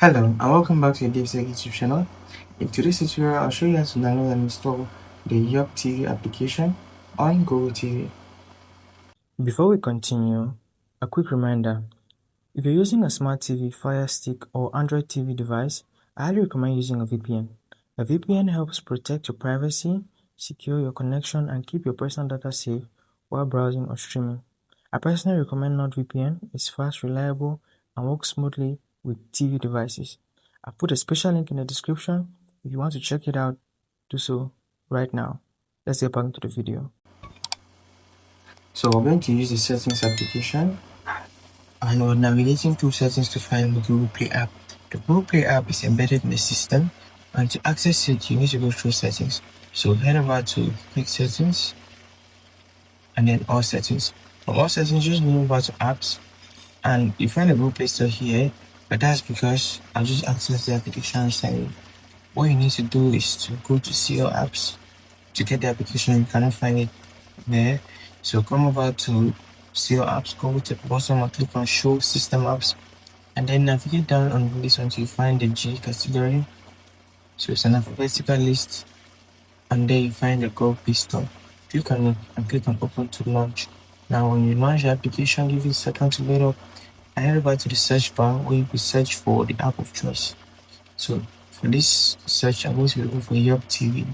Hello and welcome back to your DaveTech YouTube channel. In today's tutorial, I'll show you how to download and install the YuppTV application on Google TV. Before we continue, a quick reminder. If you're using a smart TV, Fire Stick or Android TV device, I highly recommend using a VPN. A VPN helps protect your privacy, secure your connection, and keep your personal data safe while browsing or streaming. I personally recommend NordVPN. It's fast, reliable, and works smoothly with TV devices. I've put a special link in the description. If you want to check it out, do so right now. Let's get back into the video. So we're going to use the settings application, and we're navigating through settings to find the Google Play app. The Google Play app is embedded in the system, and to access it, you need to go through settings. So head over to quick settings and then all settings. From all settings, just move over to apps, and you find the Google Play Store here, but that's because I'll just access the application recently. What you need to do is to go to see all apps to get the application. You cannot find it there, so come over to see all apps, go to the bottom and click on show system apps, and then navigate down on this until you find the G category. So it's an alphabetical list, and there you find the Google Play Store. Click on it and click on open to launch. Now when you launch the application, give it a second to load up, and head over to the search bar where you can search for the app of choice. So for this search, I'm going to be looking for YuppTV.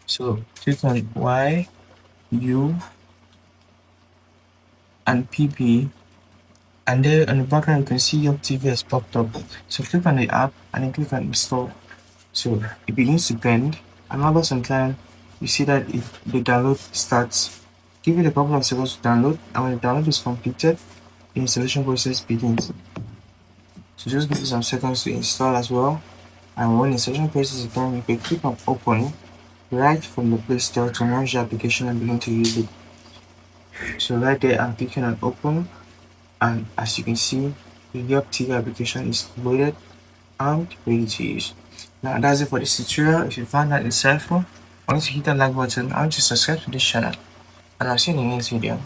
So click on Y, U, and PP, and there on the background you can see YuppTV has popped up. So click on the app and then click on install. So it begins to bend, and after some time you see that if the download starts. Give it a couple of seconds to download, and when the download is completed, the installation process begins. So just give it some seconds to install as well, and when the installation process is done, you can click on open right from the Play Store to launch the application and begin to use it. So right there I'm clicking on open, and as you can see, the YuppTV application is loaded and ready to use. Now that's it for this tutorial. If you found that insightful, why don't you hit that like button and to subscribe to this channel, and I'll see you in the next video.